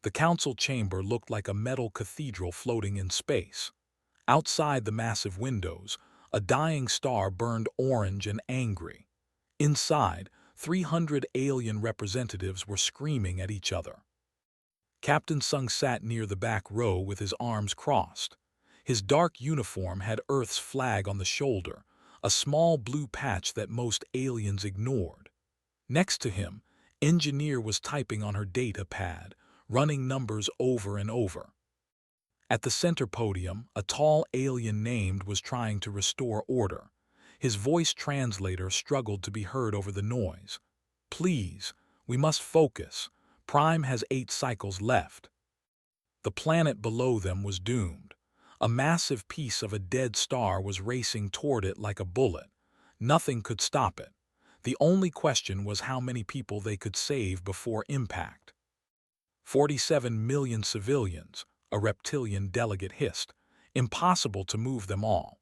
The council chamber looked like a metal cathedral floating in space. Outside the massive windows, a dying star burned orange and angry. Inside, 300 alien representatives were screaming at each other. Captain Sung sat near the back row with his arms crossed. His dark uniform had Earth's flag on the shoulder, a small blue patch that most aliens ignored. Next to him, Engineer was typing on her data pad, running numbers over and over. At the center podium, a tall alien named was trying to restore order. His voice translator struggled to be heard over the noise. "Please, we must focus. Prime has 8 cycles left." The planet below them was doomed. A massive piece of a dead star was racing toward it like a bullet. Nothing could stop it. The only question was how many people they could save before impact. 47 million civilians, a reptilian delegate hissed. Impossible to move them all.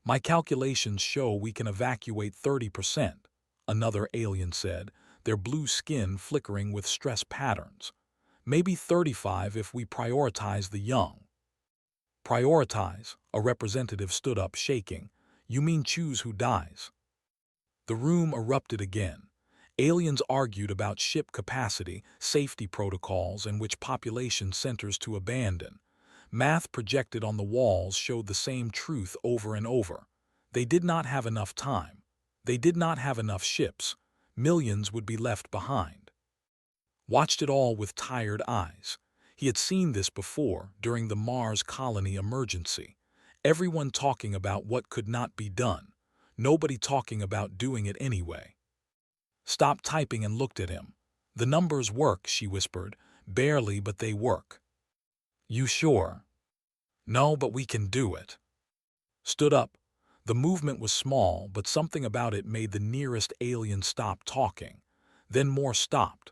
"My calculations show we can evacuate 30%, another alien said, their blue skin flickering with stress patterns. "Maybe 35 if we prioritize the young." "Prioritize," a representative stood up shaking. "You mean choose who dies?" The room erupted again. Aliens argued about ship capacity, safety protocols, and which population centers to abandon. Math projected on the walls showed the same truth over and over. They did not have enough time. They did not have enough ships. Millions would be left behind. Watched it all with tired eyes. He had seen this before during the Mars colony emergency. Everyone talking about what could not be done. Nobody talking about doing it anyway. Stopped typing and looked at him. "The numbers work," she whispered. "Barely, but they work." "You sure?" "No, but we can do it." Stood up. The movement was small, but something about it made the nearest alien stop talking. Then more stopped.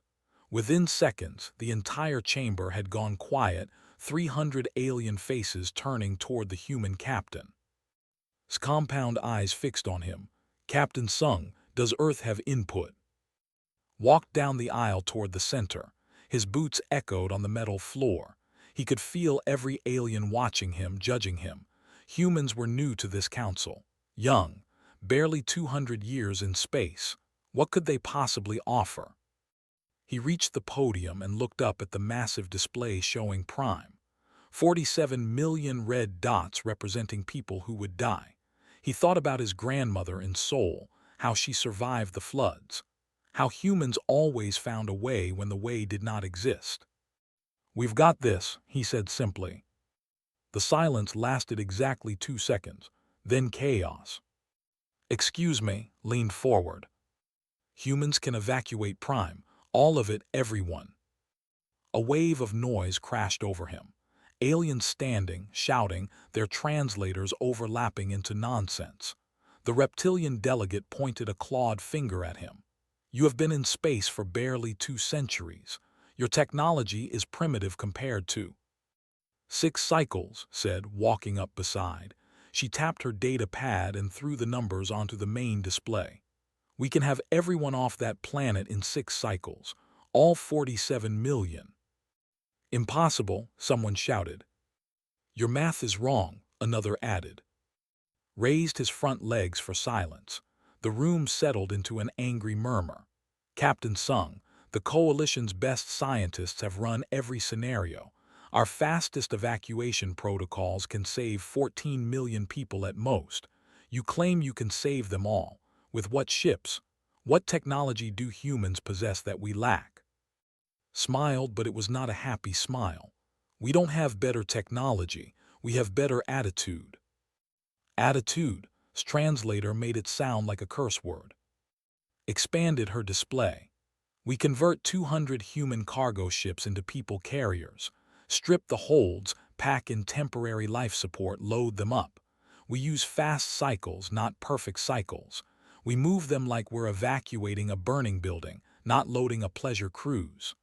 Within seconds, the entire chamber had gone quiet, 300 alien faces turning toward the human captain. His compound eyes fixed on him. "Captain Sung, does Earth have input?" Walked down the aisle toward the center. His boots echoed on the metal floor. He could feel every alien watching him, judging him. Humans were new to this council. Young, barely 200 years in space. What could they possibly offer? He reached the podium and looked up at the massive display showing Prime. 47 million red dots representing people who would die. He thought about his grandmother in Seoul, how she survived the floods, how humans always found a way when the way did not exist. "We've got this," he said simply. The silence lasted exactly 2 seconds, then chaos. "Excuse me," leaned forward. "Humans can evacuate Prime, all of it, everyone." A wave of noise crashed over him. Aliens standing, shouting, their translators overlapping into nonsense. The reptilian delegate pointed a clawed finger at him. "You have been in space for barely 2 centuries. Your technology is primitive compared to—" "6 cycles," said, walking up beside. She tapped her data pad and threw the numbers onto the main display. "We can have everyone off that planet in 6 cycles, all 47 million. "Impossible," someone shouted. "Your math is wrong," another added. Raised his front legs for silence. The room settled into an angry murmur. "Captain Sung, the Coalition's best scientists have run every scenario. Our fastest evacuation protocols can save 14 million people at most. You claim you can save them all. With what ships? What technology do humans possess that we lack?" Smiled, but it was not a happy smile. "We don't have better technology. We have better attitude." Attitude. His translator made it sound like a curse word. Expanded her display. "We convert 200 human cargo ships into people carriers. Strip the holds, pack in temporary life support, load them up. We use fast cycles, not perfect cycles. We move them like we're evacuating a burning building, not loading a pleasure cruise."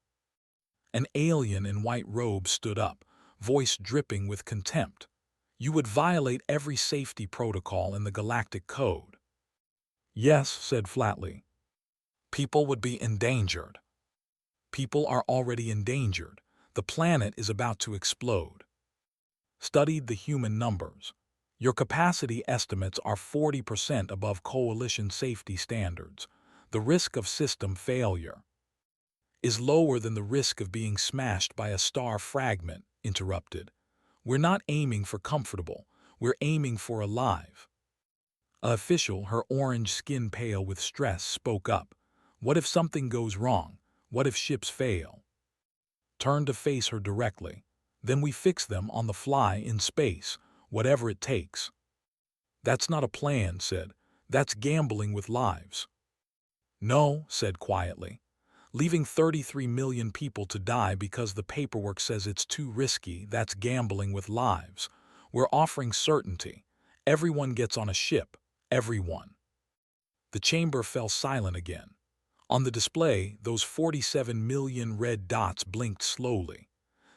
An alien in white robes stood up, voice dripping with contempt. "You would violate every safety protocol in the Galactic Code." "Yes," said flatly. "People would be endangered." "People are already endangered. The planet is about to explode. Studied the human numbers. Your capacity estimates are 40% above coalition safety standards. The risk of system failure is lower than the risk of being smashed by a star fragment, interrupted. We're not aiming for comfortable, we're aiming for alive. A official, her orange skin pale with stress, spoke up. What if something goes wrong? What if ships fail? Turned to face her directly. Then we fix them on the fly in space, whatever it takes. That's not a plan, said. That's gambling with lives. No, said quietly. Leaving 33 million people to die because the paperwork says it's too risky, that's gambling with lives. We're offering certainty. Everyone gets on a ship. Everyone. The chamber fell silent again. On the display, those 47 million red dots blinked slowly.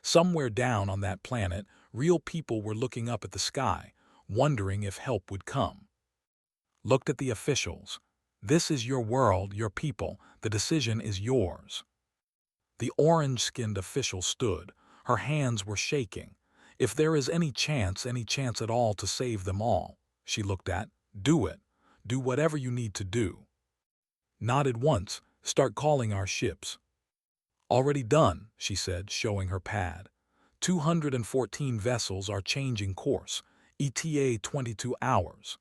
Somewhere down on that planet, real people were looking up at the sky, wondering if help would come. Looked at the officials. This is your world, your people. The decision is yours. The orange-skinned official stood. Her hands were shaking. If there is any chance at all to save them all, she looked at, do it. Do whatever you need to do. Nodded once. Start calling our ships. Already done, she said, showing her pad. 214 vessels are changing course. ETA 22 hours.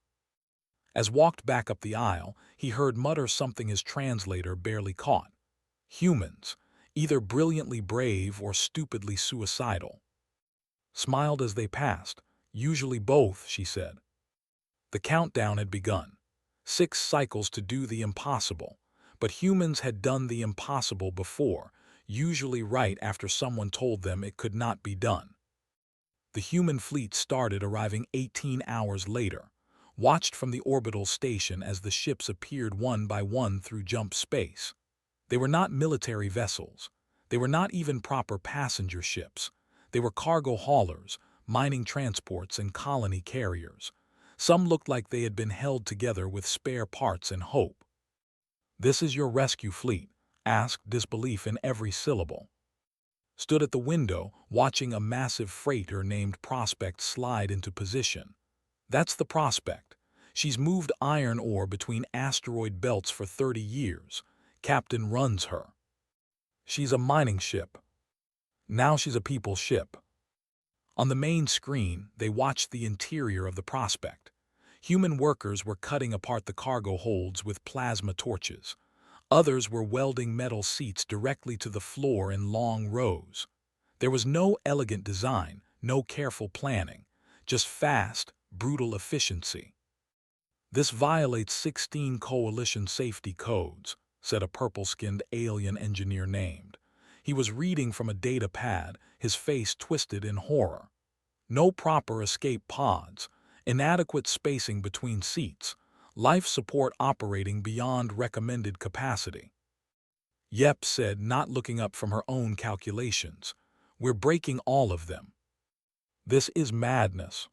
As walked back up the aisle, he heard mutter something his translator barely caught. Humans, either brilliantly brave or stupidly suicidal. Smiled as they passed. Usually both, she said. The countdown had begun. 6 cycles to do the impossible. But humans had done the impossible before, usually right after someone told them it could not be done. The human fleet started arriving 18 hours later, watched from the orbital station as the ships appeared one by one through jump space. They were not military vessels. They were not even proper passenger ships. They were cargo haulers, mining transports, and colony carriers. Some looked like they had been held together with spare parts and hope. This is your rescue fleet, asked, disbelief in every syllable. Stood at the window, watching a massive freighter named Prospect slide into position. That's the Prospect. She's moved iron ore between asteroid belts for 30 years. Captain runs her. She's a mining ship. Now she's a people ship. On the main screen, they watched the interior of the Prospect. Human workers were cutting apart the cargo holds with plasma torches. Others were welding metal seats directly to the floor in long rows. There was no elegant design, no careful planning, just fast, brutal efficiency. This violates 16 coalition safety codes, said a purple-skinned alien engineer named. He was reading from a data pad, his face twisted in horror. No proper escape pods, inadequate spacing between seats, life support operating beyond recommended capacity. Yep, said, not looking up from her own calculations. We're breaking all of them. This is madness.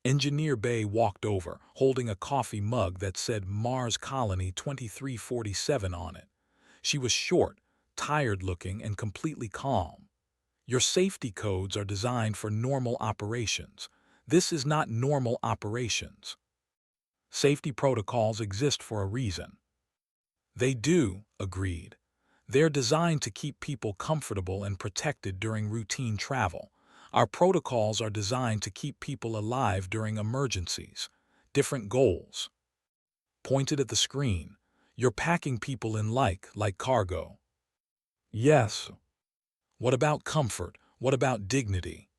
Engineer Bay walked over, holding a coffee mug that said Mars Colony 2347 on it. She was short, tired-looking, and completely calm. Your safety codes are designed for normal operations. This is not normal operations. Safety protocols exist for a reason. They do, agreed. They're designed to keep people comfortable and protected during routine travel. Our protocols are designed to keep people alive during emergencies. Different goals. Pointed at the screen. You're packing people in like cargo. Yes. What about comfort? What about dignity?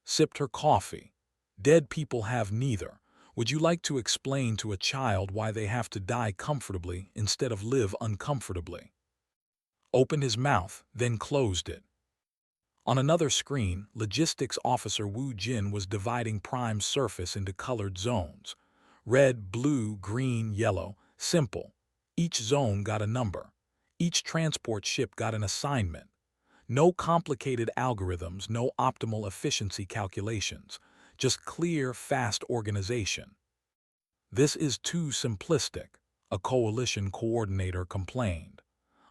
Sipped her coffee. Dead people have neither. Would you like to explain to a child why they have to die comfortably instead of live uncomfortably? Opened his mouth, then closed it. On another screen, Logistics Officer Wu Jin was dividing Prime's surface into colored zones. Red, blue, green, yellow. Simple. Each zone got a number. Each transport ship got an assignment. No complicated algorithms, no optimal efficiency calculations. Just clear, fast organization. This is too simplistic, a coalition coordinator complained.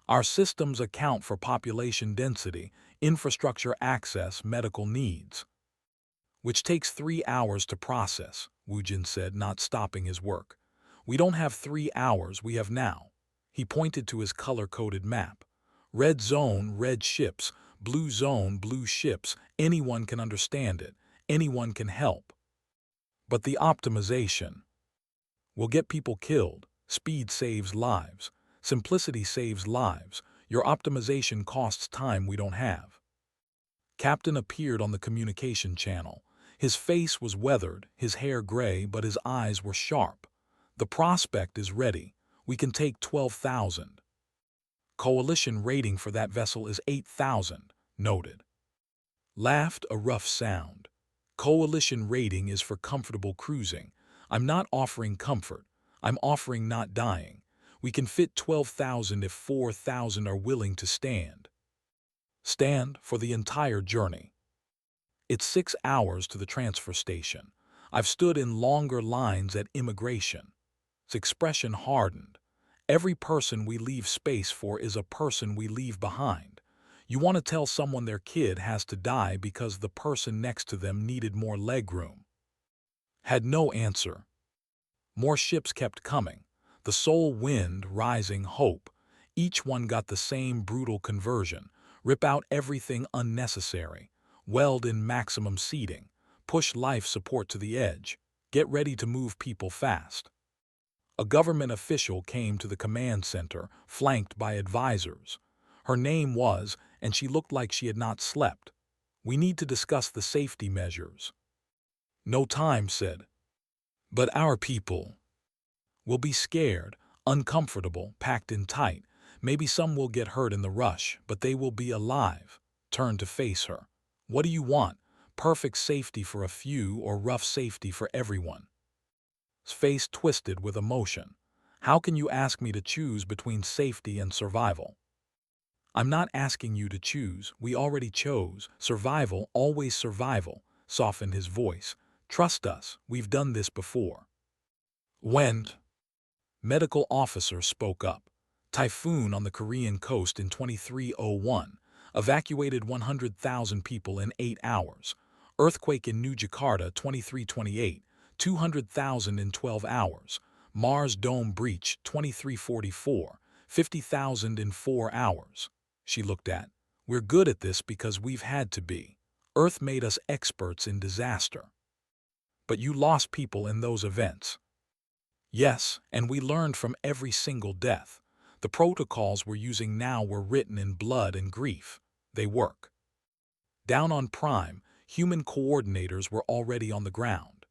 Our systems account for population density, infrastructure access, medical needs. Which takes 3 hours to process, Woojin said, not stopping his work. We don't have 3 hours, we have now. He pointed to his color-coded map. Red zone, red ships. Blue zone, blue ships. Anyone can understand it. Anyone can help. But the optimization will get people killed. Speed saves lives. Simplicity saves lives. Your optimization costs time we don't have. Captain appeared on the communication channel. His face was weathered, his hair gray, but his eyes were sharp. The prospect is ready. We can take 12,000. Coalition rating for that vessel is 8,000, noted. Laughed a rough sound. Coalition rating is for comfortable cruising. I'm not offering comfort. I'm offering not dying. We can fit 12,000 if 4,000 are willing to stand. Stand for the entire journey. It's 6 hours to the transfer station. I've stood in longer lines at immigration. His expression hardened. Every person we leave space for is a person we leave behind. You want to tell someone their kid has to die because the person next to them needed more legroom. Had no answer. More ships kept coming. The soul wind, rising hope. Each one got the same brutal conversion. Rip out everything unnecessary. Weld in maximum seating. Push life support to the edge. Get ready to move people fast. A government official came to the command center, flanked by advisors. Her name was, and she looked like she had not slept. We need to discuss the safety measures. No time, said. But our people will be scared, uncomfortable, packed in tight. Maybe some will get hurt in the rush, but they will be alive. Turned to face her. What do you want? Perfect safety for a few or rough safety for everyone? His face twisted with emotion. How can you ask me to choose between safety and survival? I'm not asking you to choose. We already chose. Survival, always survival, softened his voice. Trust us, we've done this before. When? Medical officer spoke up. Typhoon on the Korean coast in 2301. Evacuated 100,000 people in 8 hours. Earthquake in New Jakarta 2328. 200,000 in 12 hours. Mars dome breach 2344. 50,000 in 4 hours. She looked at. We're good at this because we've had to be. Earth made us experts in disaster. But you lost people in those events. Yes, and we learned from every single death. The protocols we're using now were written in blood and grief. They work. Down on Prime, human coordinators were already on the ground.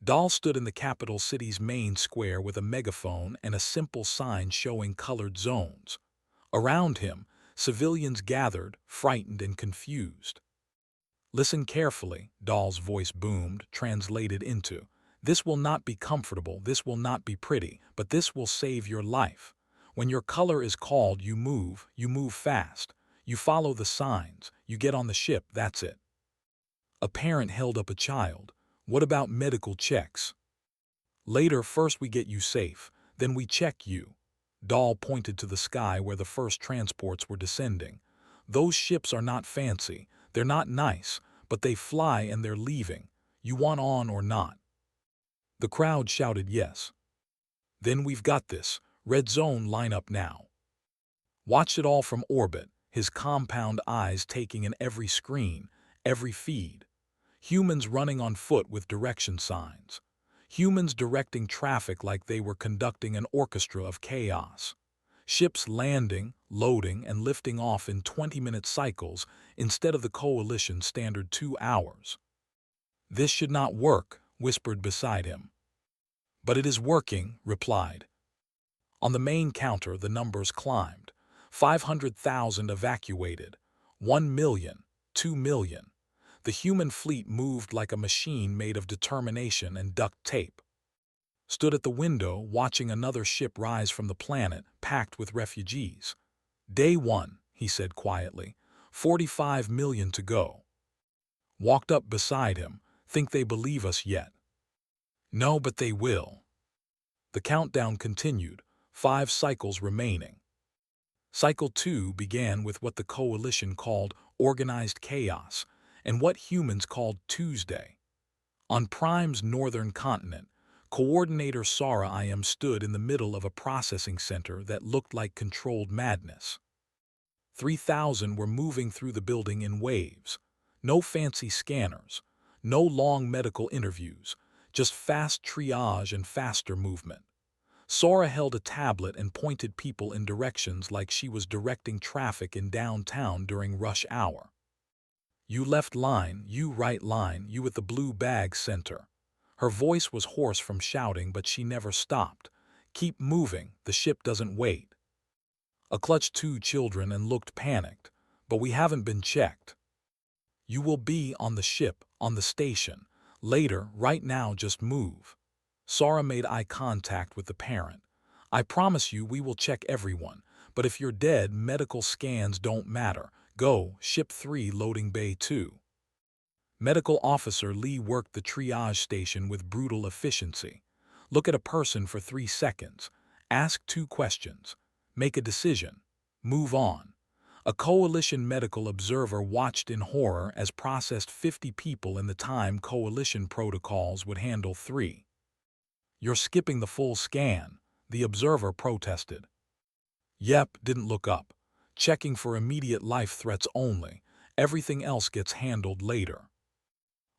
Dahl stood in the capital city's main square with a megaphone and a simple sign showing colored zones. Around him, civilians gathered, frightened and confused. Listen carefully, Dahl's voice boomed, translated into, this will not be comfortable, this will not be pretty, but this will save your life. When your color is called, you move fast. You follow the signs, you get on the ship, that's it. A parent held up a child. What about medical checks? Later, first we get you safe, then we check you. Dahl pointed to the sky where the first transports were descending. Those ships are not fancy, they're not nice, but they fly and they're leaving. You want on or not? The crowd shouted yes. Then we've got this. Red zone line up now. Watched it all from orbit, his compound eyes taking in every screen, every feed. Humans running on foot with direction signs. Humans directing traffic like they were conducting an orchestra of chaos. Ships landing, loading, and lifting off in 20-minute cycles instead of the coalition's standard 2 hours. This should not work, whispered beside him. But it is working, replied. On the main counter, the numbers climbed. 500,000 evacuated. 1 million, 2 million. The human fleet moved like a machine made of determination and duct tape. Stood at the window watching another ship rise from the planet packed with refugees. Day 1, he said quietly. 45 million to go. Walked up beside him. Think they believe us yet? No, but they will. The countdown continued. 5 cycles remaining. Cycle 2 began with what the Coalition called organized chaos and what humans called Tuesday. On Prime's northern continent, Coordinator Sara IM stood in the middle of a processing center that looked like controlled madness. 3,000 were moving through the building in waves. No fancy scanners, no long medical interviews, just fast triage and faster movement. Sora held a tablet and pointed people in directions like she was directing traffic in downtown during rush hour. You left line, you right line, you with the blue bag center. Her voice was hoarse from shouting, but she never stopped. Keep moving, the ship doesn't wait. I clutched 2 children and looked panicked, but we haven't been checked. You will be on the ship, on the station. Later, right now, just move. Sara made eye contact with the parent. I promise you we will check everyone, but if you're dead, medical scans don't matter. Go, Ship 3 loading bay 2. Medical Officer Lee worked the triage station with brutal efficiency. Look at a person for 3 seconds. Ask 2 questions. Make a decision. Move on. A Coalition medical observer watched in horror as processed 50 people in the time Coalition protocols would handle 3. You're skipping the full scan, the observer protested. Yep, didn't look up. Checking for immediate life threats only. Everything else gets handled later.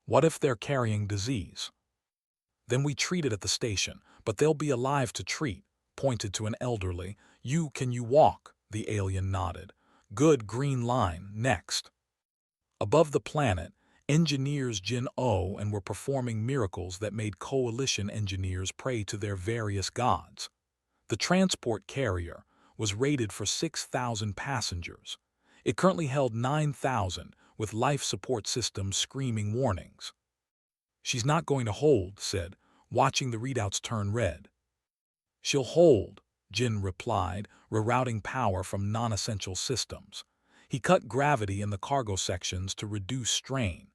What if they're carrying disease? Then we treat it at the station, but they'll be alive to treat, pointed to an elderly. Can you walk? The alien nodded. Good, green line, next. Above the planet, engineers Jin-O and were performing miracles that made Coalition engineers pray to their various gods. The transport carrier was rated for 6,000 passengers. It currently held 9,000, with life support systems screaming warnings. She's not going to hold, said, watching the readouts turn red. She'll hold, Jin replied, rerouting power from non-essential systems. He cut gravity in the cargo sections to reduce strain.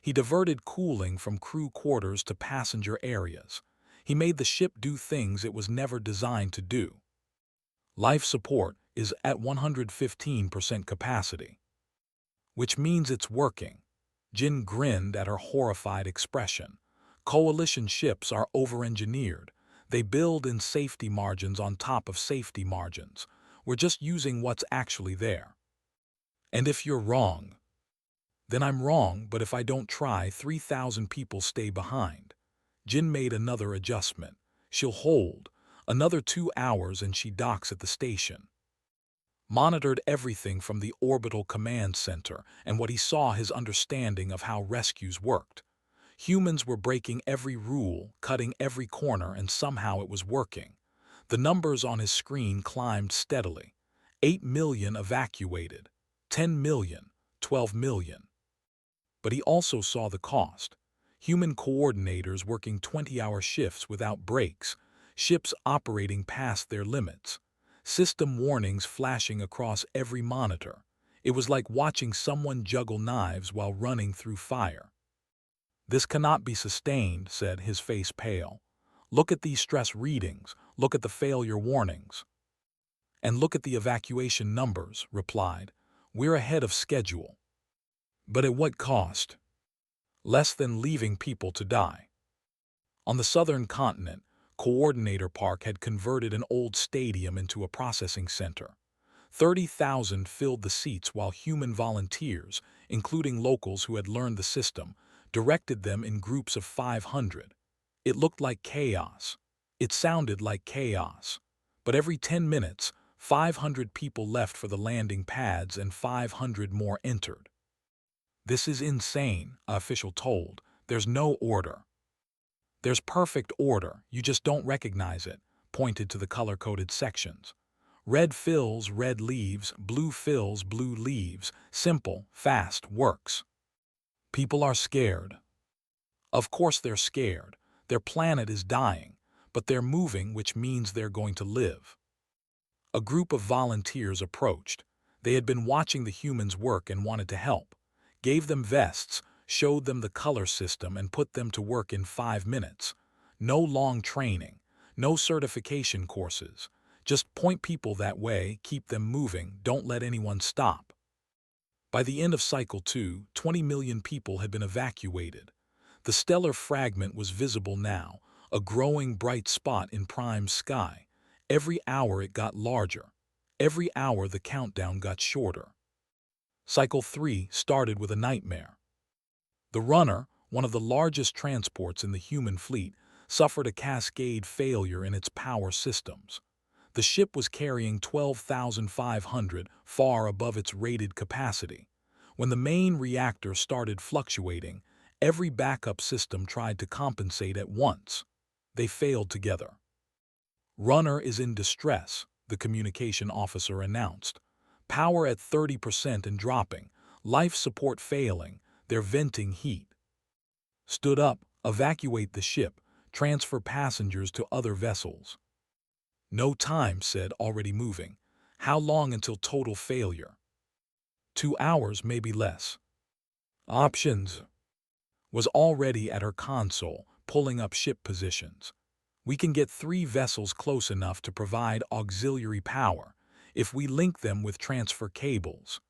He diverted cooling from crew quarters to passenger areas. He made the ship do things it was never designed to do. Life support is at 115% capacity. Which means it's working. Jin grinned at her horrified expression. Coalition ships are over-engineered. They build in safety margins on top of safety margins. We're just using what's actually there. And if you're wrong, then I'm wrong, but if I don't try, 3,000 people stay behind. Jin made another adjustment. She'll hold. Another 2 hours and she docks at the station. Monitored everything from the orbital command center, and what he saw his understanding of how rescues worked. Humans were breaking every rule, cutting every corner, and somehow it was working. The numbers on his screen climbed steadily. 8 million evacuated, 10 million, 12 million. But he also saw the cost. Human coordinators working 20-hour shifts without breaks, ships operating past their limits. System warnings flashing across every monitor. It was like watching someone juggle knives while running through fire. This cannot be sustained, said, his face pale. Look at these stress readings, look at the failure warnings. And look at the evacuation numbers, replied. We're ahead of schedule. But at what cost? Less than leaving people to die. On the southern continent, Coordinator Park had converted an old stadium into a processing center. 30,000 filled the seats while human volunteers, including locals who had learned the system, directed them in groups of 500. It looked like chaos. It sounded like chaos. But every 10 minutes, 500 people left for the landing pads and 500 more entered. This is insane, an official told. There's no order. There's perfect order, you just don't recognize it, pointed to the color-coded sections. Red fills, red leaves, blue fills, blue leaves. Simple, fast, works. People are scared. Of course they're scared. Their planet is dying, but they're moving, which means they're going to live. A group of volunteers approached. They had been watching the humans work and wanted to help. Gave them vests, showed them the color system, and put them to work in 5 minutes. No long training, no certification courses, Just point people that way, keep them moving, don't let anyone stop. By the end of Cycle 2, 20 million people had been evacuated. The stellar fragment was visible now, a growing bright spot in Prime's sky. Every hour it got larger. Every hour the countdown got shorter. Cycle 3 started with a nightmare. The runner, one of the largest transports in the human fleet, suffered a cascade failure in its power systems. The ship was carrying 12,500, far above its rated capacity. When the main reactor started fluctuating, every backup system tried to compensate at once. They failed together. "Runner is in distress," the communication officer announced. "Power at 30% and dropping. Life support failing. They're venting heat." "Stood up, evacuate the ship, transfer passengers to other vessels." "No time," said, already moving. "How long until total failure?" 2 hours, maybe less." "Options." Was already at her console, pulling up ship positions. "We can get 3 vessels close enough to provide auxiliary power, if we link them with transfer cables."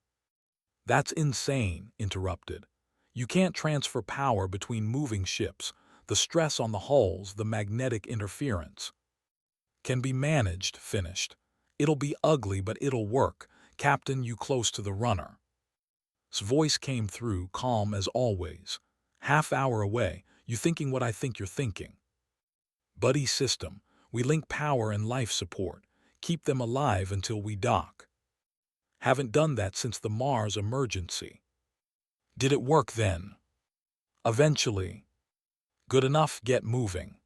"That's insane," interrupted. "You can't transfer power between moving ships. The stress on the hulls, the magnetic interference." "Can be managed," finished. "It'll be ugly, but it'll work. Captain, you close to the runner." His voice came through, calm as always. "Half hour away, you thinking what I think you're thinking." "Buddy system. We link power and life support. Keep them alive until we dock." "Haven't done that since the Mars emergency." "Did it work then?" "Eventually." "Good enough, get moving."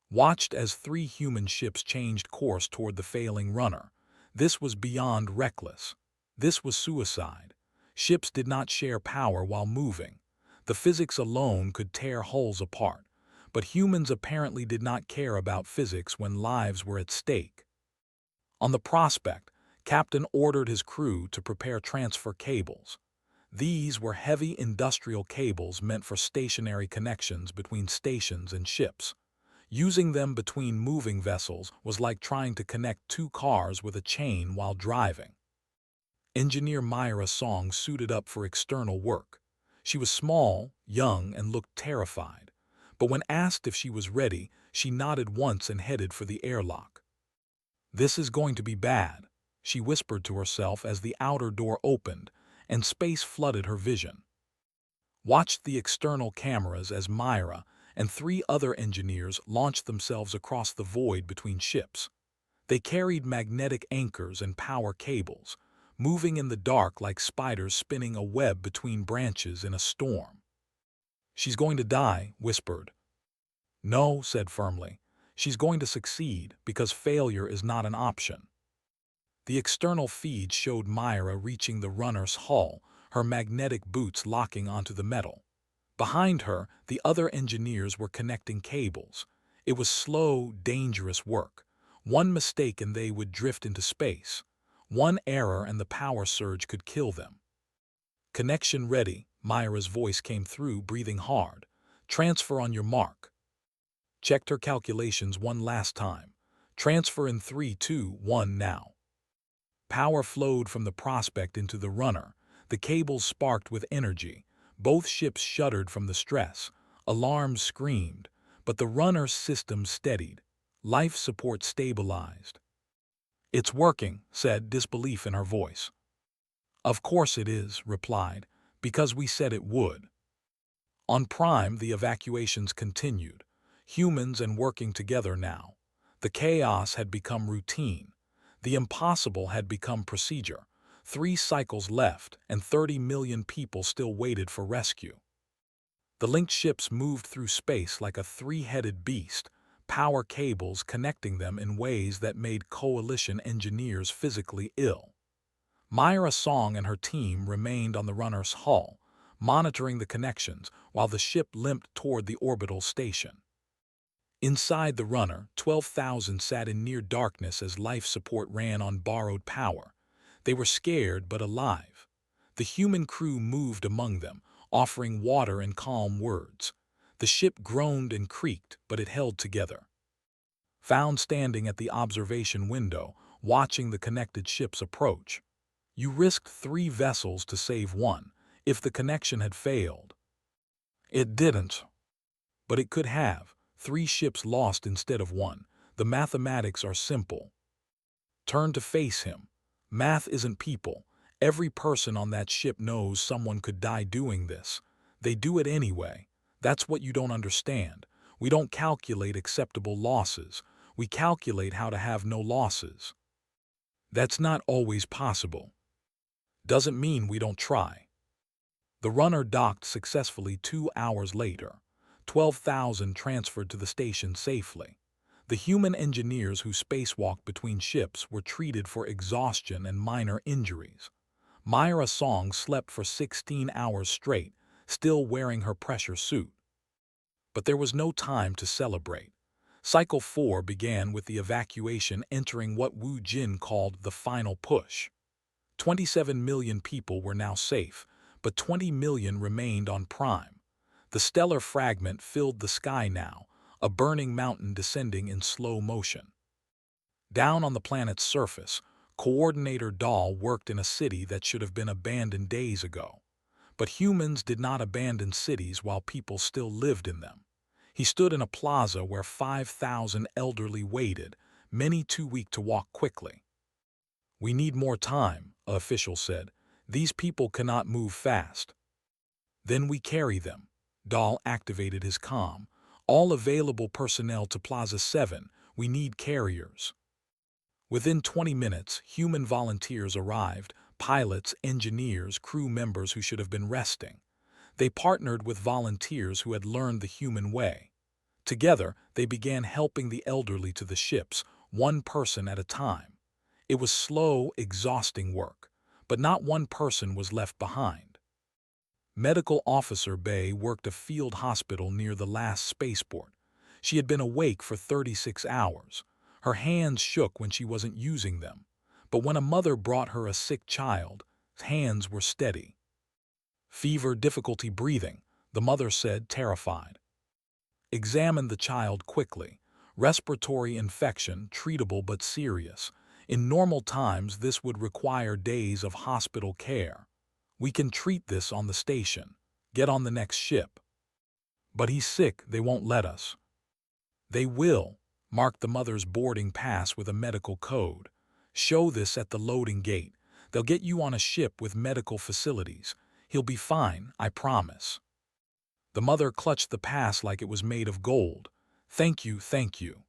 Watched as 3 human ships changed course toward the failing runner. This was beyond reckless. This was suicide. Ships did not share power while moving. The physics alone could tear hulls apart, but humans apparently did not care about physics when lives were at stake. On the Prospect, Captain ordered his crew to prepare transfer cables. These were heavy industrial cables meant for stationary connections between stations and ships. Using them between moving vessels was like trying to connect 2 cars with a chain while driving. Engineer Myra Song suited up for external work. She was small, young, and looked terrified. But when asked if she was ready, she nodded once and headed for the airlock. "This is going to be bad," she whispered to herself as the outer door opened, and space flooded her vision. Watched the external cameras as Myra and 3 other engineers launched themselves across the void between ships. They carried magnetic anchors and power cables, moving in the dark like spiders spinning a web between branches in a storm. "She's going to die," whispered. "No," said firmly. "She's going to succeed, because failure is not an option." The external feed showed Myra reaching the runner's hull, her magnetic boots locking onto the metal. Behind her, the other engineers were connecting cables. It was slow, dangerous work. One mistake and they would drift into space. One error and the power surge could kill them. "Connection ready," Myra's voice came through, breathing hard. "Transfer on your mark." Checked her calculations one last time. "Transfer in 3, 2, 1 now." Power flowed from the Prospect into the runner. The cables sparked with energy. Both ships shuddered from the stress. Alarms screamed. But the runner's system steadied. Life support stabilized. "It's working," said, disbelief in her voice. "Of course it is," replied, "because we said it would." On Prime, the evacuations continued. Humans and working together now. The chaos had become routine. The impossible had become procedure. 3 cycles left, and 30 million people still waited for rescue. The linked ships moved through space like a 3-headed beast, power cables connecting them in ways that made coalition engineers physically ill. Myra Song and her team remained on the runner's hull, monitoring the connections while the ship limped toward the orbital station. Inside the runner, 12,000 sat in near darkness as life support ran on borrowed power. They were scared but alive. The human crew moved among them, offering water and calm words. The ship groaned and creaked, but it held together. found standing at the observation window, watching the connected ships approach. You risked 3 vessels to save one. If the connection had failed. It didn't. But it could have. 3 ships lost instead of 1. The mathematics are simple. Turn to face him. Math isn't people. Every person on that ship knows someone could die doing this. They do it anyway. That's what you don't understand. We don't calculate acceptable losses. We calculate how to have no losses. That's not always possible. Doesn't mean we don't try. The runner docked successfully 2 hours later. 12,000 transferred to the station safely. The human engineers who spacewalked between ships were treated for exhaustion and minor injuries. Myra Song slept for 16 hours straight, still wearing her pressure suit. But there was no time to celebrate. Cycle 4 began with the evacuation entering what Wu Jin called the final push. 27 million people were now safe, but 20 million remained on Prime. The stellar fragment filled the sky now, a burning mountain descending in slow motion. Down on the planet's surface, Coordinator Dahl worked in a city that should have been abandoned days ago. But humans did not abandon cities while people still lived in them. He stood in a plaza where 5,000 elderly waited, many too weak to walk quickly. "We need more time," an official said. "These people cannot move fast." "Then we carry them." Dahl activated his comm. "All available personnel to Plaza 7. We need carriers." Within 20 minutes, human volunteers arrived, pilots, engineers, crew members who should have been resting. They partnered with volunteers who had learned the human way. Together, they began helping the elderly to the ships, one person at a time. It was slow, exhausting work, but not one person was left behind. Medical Officer Bay worked a field hospital near the last spaceport. She had been awake for 36 hours. Her hands shook when she wasn't using them, but when a mother brought her a sick child, hands were steady. "Fever, difficulty breathing," the mother said, terrified. Examine the child quickly. Respiratory infection, treatable but serious. In normal times, this would require days of hospital care. "We can treat this on the station. Get on the next ship." "But he's sick, they won't let us." "They will." Mark the mother's boarding pass with a medical code. Show this at the loading gate. They'll get you on a ship with medical facilities. He'll be fine, I promise. The mother clutched the pass like it was made of gold. "Thank you, thank you."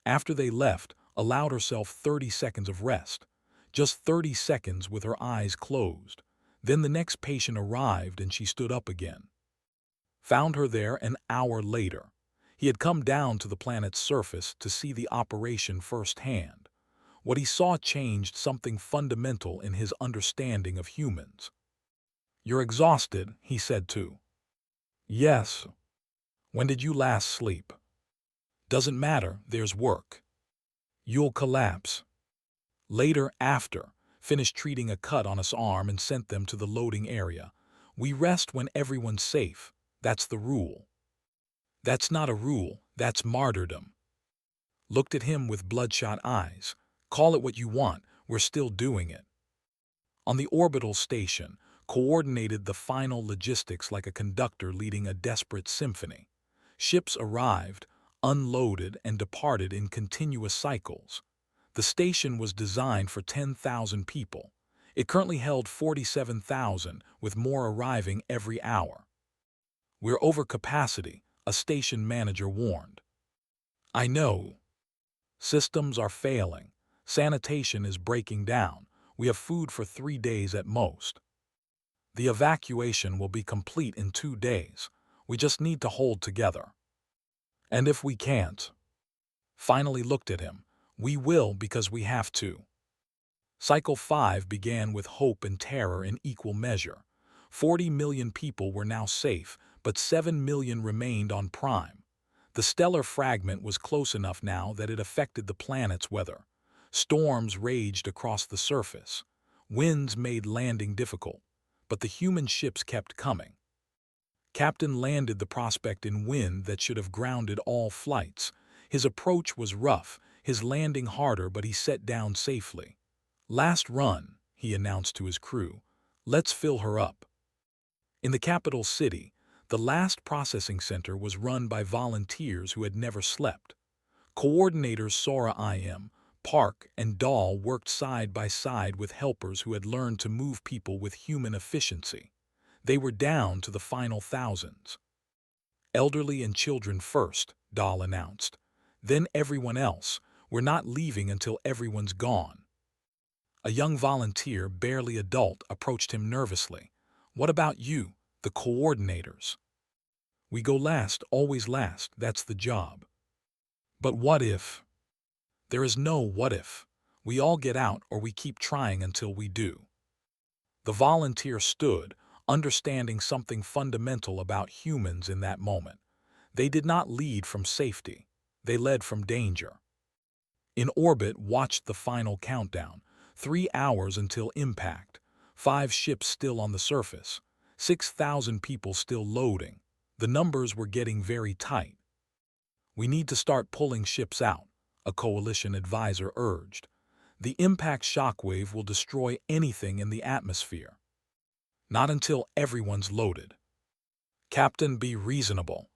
After they left, allowed herself 30 seconds of rest. Just 30 seconds with her eyes closed. Then the next patient arrived and she stood up again. Found her there an hour later. He had come down to the planet's surface to see the operation firsthand. What he saw changed something fundamental in his understanding of humans. "You're exhausted," he said too. "Yes." "When did you last sleep?" "Doesn't matter, there's work." "You'll collapse." Later, after, finished treating a cut on his arm and sent them to the loading area. "We rest when everyone's safe. That's the rule." "That's not a rule, that's martyrdom." Looked at him with bloodshot eyes. "Call it what you want, we're still doing it." On the orbital station, coordinated the final logistics like a conductor leading a desperate symphony. Ships arrived, unloaded, and departed in continuous cycles. The station was designed for 10,000 people. It currently held 47,000, with more arriving every hour. "We're over capacity," a station manager warned. "I know. Systems are failing. Sanitation is breaking down. We have food for 3 days at most. The evacuation will be complete in 2 days. We just need to hold together." "And if we can't?" Finally looked at him. "We will because we have to." Cycle 5 began with hope and terror in equal measure. 40 million people were now safe, but 7 million remained on Prime. The stellar fragment was close enough now that it affected the planet's weather. Storms raged across the surface. Winds made landing difficult, but the human ships kept coming. Captain landed the Prospect in wind that should have grounded all flights. His approach was rough, his landing harder, but he set down safely. "Last run," he announced to his crew. "Let's fill her up." In the capital city, the last processing center was run by volunteers who had never slept. Coordinators Sora IM, Park, and Dahl worked side by side with helpers who had learned to move people with human efficiency. They were down to the final thousands. "Elderly and children first," Dahl announced. "Then everyone else. We're not leaving until everyone's gone." A young volunteer, barely adult, approached him nervously. "What about you, the coordinators?" "We go last, always last, that's the job." "But what if?" "There is no what if. We all get out or we keep trying until we do." The volunteer stood, understanding something fundamental about humans in that moment. They did not lead from safety. They led from danger. In orbit, watched the final countdown. 3 hours until impact. 5 ships still on the surface. 6,000 people still loading. The numbers were getting very tight. "We need to start pulling ships out," a coalition advisor urged. "The impact shockwave will destroy anything in the atmosphere." "Not until everyone's loaded." "Captain, be reasonable."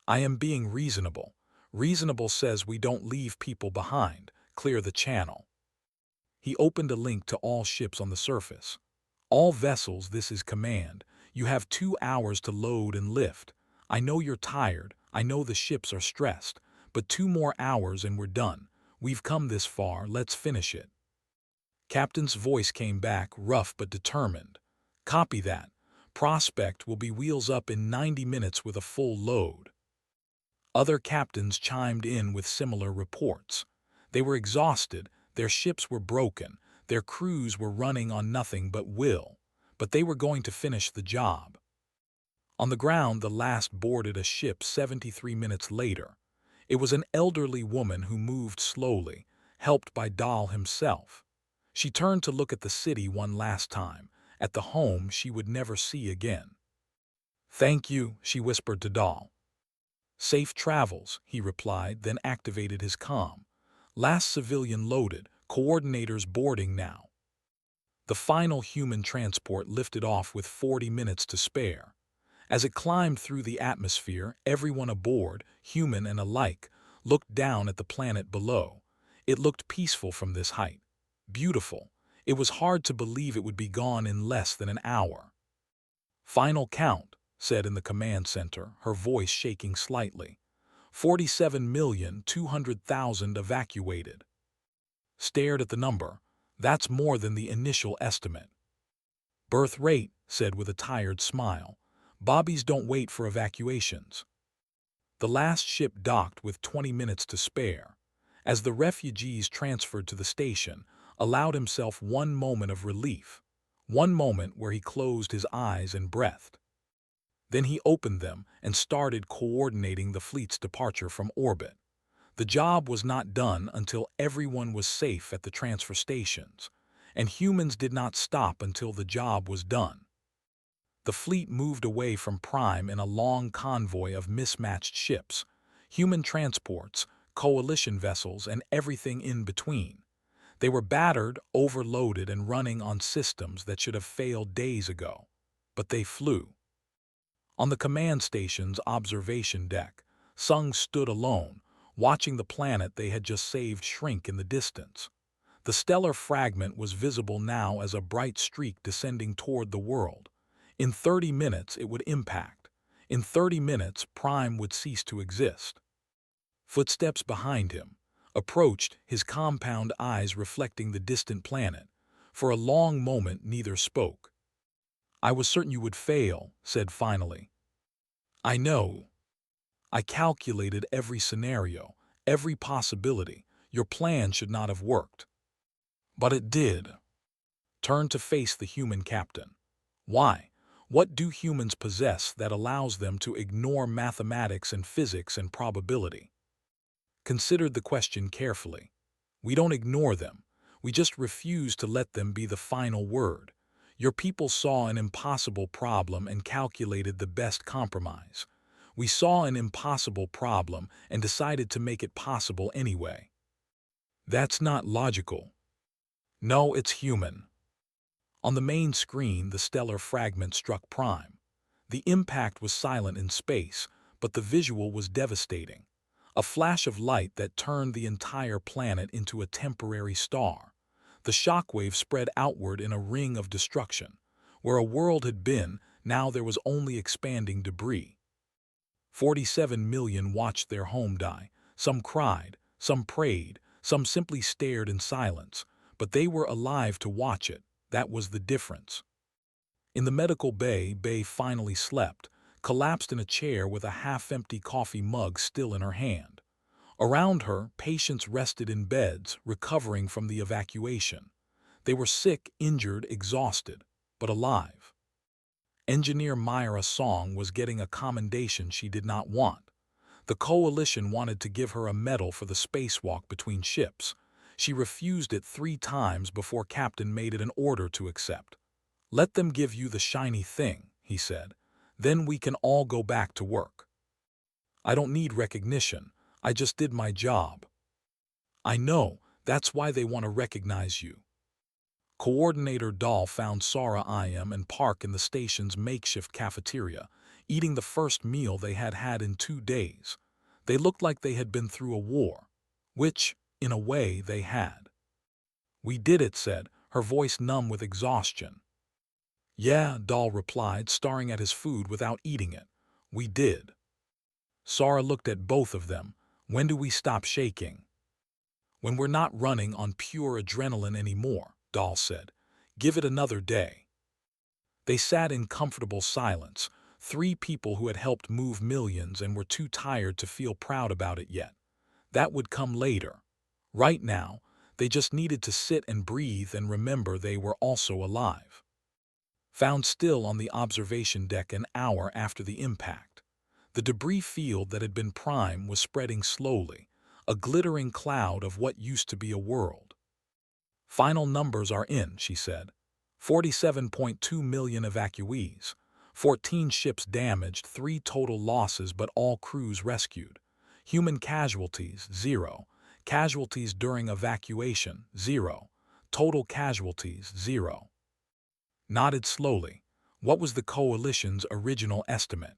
"I am being reasonable. Reasonable says we don't leave people behind, clear the channel." He opened a link to all ships on the surface. "All vessels, this is command. You have 2 hours to load and lift. I know you're tired, I know the ships are stressed, but 2 more hours and we're done. We've come this far, let's finish it." Captain's voice came back, rough but determined. "Copy that. Prospect will be wheels up in 90 minutes with a full load." Other captains chimed in with similar reports. They were exhausted, their ships were broken, their crews were running on nothing but will, but they were going to finish the job. On the ground, the last boarded a ship 73 minutes later. It was an elderly woman who moved slowly, helped by Dahl himself. She turned to look at the city one last time, at the home she would never see again. "Thank you," she whispered to Dahl. "Safe travels," he replied, then activated his comm. "Last civilian loaded, coordinators boarding now." The final human transport lifted off with 40 minutes to spare. As it climbed through the atmosphere, everyone aboard, human and alike, looked down at the planet below. It looked peaceful from this height. Beautiful. It was hard to believe it would be gone in less than an hour. "Final count," said in the command center, her voice shaking slightly. 47,200,000 evacuated. Stared at the number. "That's more than the initial estimate." "Birth rate," said with a tired smile. "Bobbies don't wait for evacuations." The last ship docked with 20 minutes to spare. As the refugees transferred to the station, allowed himself one moment of relief, one moment where he closed his eyes and breathed. Then he opened them and started coordinating the fleet's departure from orbit. The job was not done until everyone was safe at the transfer stations, and humans did not stop until the job was done. The fleet moved away from Prime in a long convoy of mismatched ships, human transports, coalition vessels, and everything in between. They were battered, overloaded, and running on systems that should have failed days ago. But they flew. On the command station's observation deck, Sung stood alone, watching the planet they had just saved shrink in the distance. The stellar fragment was visible now as a bright streak descending toward the world. In 30 minutes it would impact. In 30 minutes Prime would cease to exist. Footsteps behind him. Approached, his compound eyes reflecting the distant planet. For a long moment neither spoke. "I was certain you would fail," said finally. "I know. I calculated every scenario, every possibility. Your plan should not have worked." "But it did." Turned to face the human captain. "Why? What do humans possess that allows them to ignore mathematics and physics and probability?" Considered the question carefully. "We don't ignore them. We just refuse to let them be the final word. Your people saw an impossible problem and calculated the best compromise. We saw an impossible problem and decided to make it possible anyway. That's not logical. No, it's human. On the main screen, the stellar fragment struck Prime. The impact was silent in space, but the visual was devastating. A flash of light that turned the entire planet into a temporary star. The shockwave spread outward in a ring of destruction. Where a world had been, now there was only expanding debris. 47 million watched their home die. Some cried, some prayed, some simply stared in silence, but they were alive to watch it. That was the difference. In the medical bay, Bay finally slept, collapsed in a chair with a half-empty coffee mug still in her hand. Around her, patients rested in beds, recovering from the evacuation. They were sick, injured, exhausted, but alive. Engineer Myra Song was getting a commendation she did not want. The coalition wanted to give her a medal for the spacewalk between ships. She refused it 3 times before Captain made it an order to accept. "Let them give you the shiny thing," he said. "Then we can all go back to work. I don't need recognition. I just did my job." "I know. That's why they want to recognize you." Coordinator Dahl found Sarah Im and Park in the station's makeshift cafeteria, eating the first meal they had had in 2 days. They looked like they had been through a war, which, in a way, they had. "We did it," said, her voice numb with exhaustion. "Yeah," Dahl replied, staring at his food without eating it. "We did." Sarah looked at both of them. "When do we stop shaking?" "When we're not running on pure adrenaline anymore," Dahl said. "Give it another day." They sat in comfortable silence, 3 people who had helped move millions and were too tired to feel proud about it yet. That would come later. Right now, they just needed to sit and breathe and remember they were also alive. Found still on the observation deck an hour after the impact. The debris field that had been Prime was spreading slowly, a glittering cloud of what used to be a world. "Final numbers are in," she said. 47.2 million evacuees, 14 ships damaged, 3 total losses but all crews rescued. Human casualties, 0. Casualties during evacuation, 0. Total casualties, 0. Nodded slowly. What was the coalition's original estimate?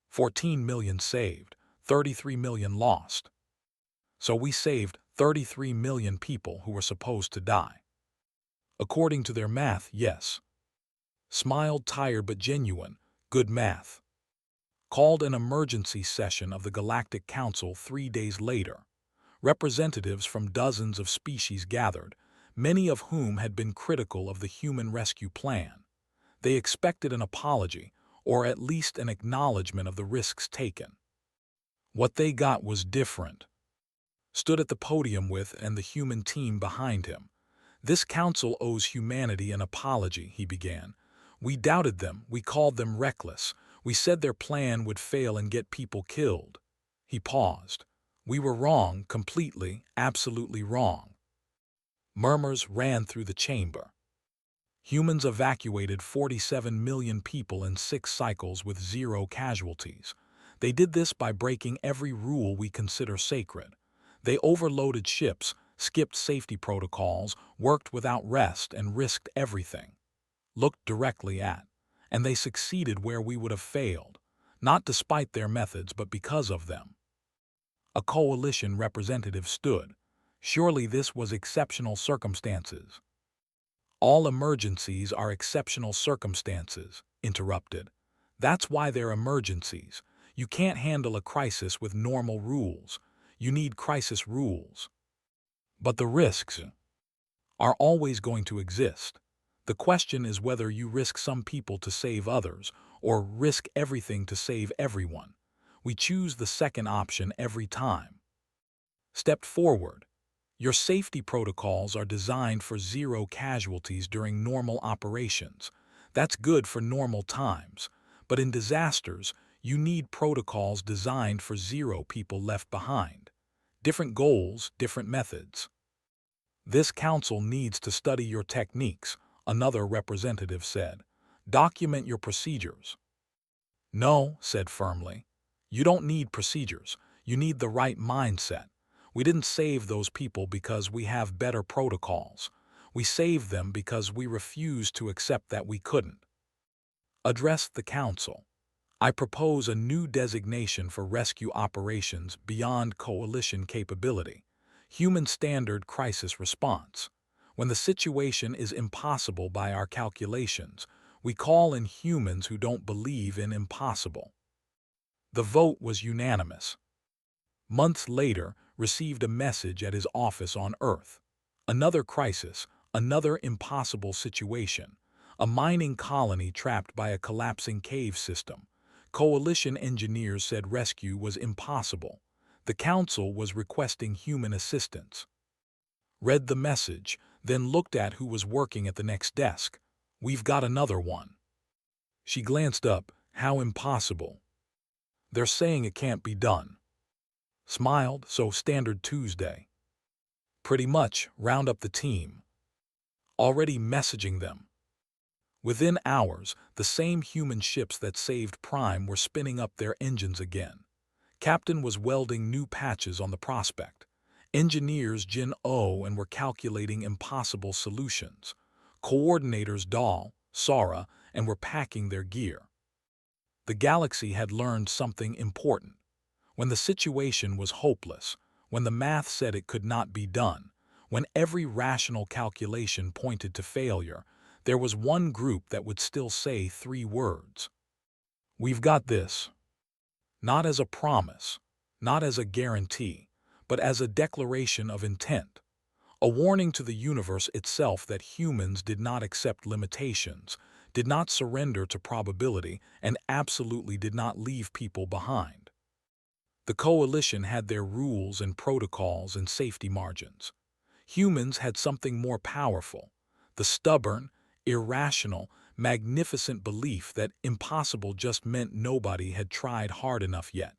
14 million saved, 33 million lost. So we saved 33 million people who were supposed to die. According to their math, yes. Smiled, tired but genuine. Good math. Called an emergency session of the Galactic Council 3 days later. Representatives from dozens of species gathered, many of whom had been critical of the human rescue plan. They expected an apology, or at least an acknowledgement of the risks taken. What they got was different. Stood at the podium with and the human team behind him. "This council owes humanity an apology," he began. "We doubted them, we called them reckless, we said their plan would fail and get people killed." He paused. "We were wrong, completely, absolutely wrong." Murmurs ran through the chamber. Humans evacuated 47 million people in 6 cycles with 0 casualties. They did this by breaking every rule we consider sacred. They overloaded ships, skipped safety protocols, worked without rest, and risked everything. Looked directly at. And they succeeded where we would have failed, not despite their methods but because of them. A coalition representative stood. Surely this was exceptional circumstances. "All emergencies are exceptional circumstances," interrupted. "That's why they're emergencies. You can't handle a crisis with normal rules. You need crisis rules. But the risks are always going to exist. The question is whether you risk some people to save others, or risk everything to save everyone. We choose the second option every time." Stepped forward. "Your safety protocols are designed for 0 casualties during normal operations. That's good for normal times. But in disasters, you need protocols designed for 0 people left behind. Different goals, different methods." "This council needs to study your techniques," another representative said. "Document your procedures." "No," said firmly. You don't need procedures. You need the right mindset. We didn't save those people because we have better protocols. We saved them because we refused to accept that we couldn't. Address the Council. I propose a new designation for rescue operations beyond coalition capability. Human Standard Crisis Response. When the situation is impossible by our calculations, we call in humans who don't believe in impossible. The vote was unanimous. Months later, received a message at his office on Earth. Another crisis, another impossible situation. A mining colony trapped by a collapsing cave system. Coalition engineers said rescue was impossible. The Council was requesting human assistance. Read the message, then looked at who was working at the next desk. We've got another one. She glanced up. How impossible. They're saying it can't be done. Smiled, so standard Tuesday. Pretty much, round up the team. Already messaging them. Within hours, the same human ships that saved Prime were spinning up their engines again. Captain was welding new patches on the prospect. Engineers Jin-O and were calculating impossible solutions. Coordinators Dahl, Sara, and were packing their gear. The galaxy had learned something important. When the situation was hopeless, when the math said it could not be done, when every rational calculation pointed to failure, there was one group that would still say 3 words. We've got this. Not as a promise, not as a guarantee, but as a declaration of intent. A warning to the universe itself that humans did not accept limitations, did not surrender to probability, and absolutely did not leave people behind. The coalition had their rules and protocols and safety margins. Humans had something more powerful, the stubborn, irrational, magnificent belief that impossible just meant nobody had tried hard enough yet.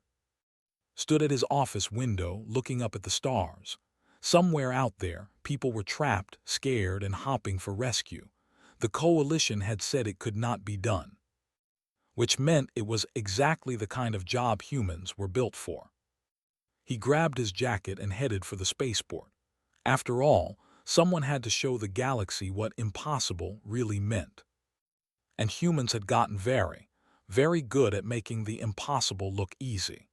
Stood at his office window looking up at the stars. Somewhere out there, people were trapped, scared, and hopping for rescue. The coalition had said it could not be done, which meant it was exactly the kind of job humans were built for. He grabbed his jacket and headed for the spaceport. After all, someone had to show the galaxy what impossible really meant. And humans had gotten very, very good at making the impossible look easy.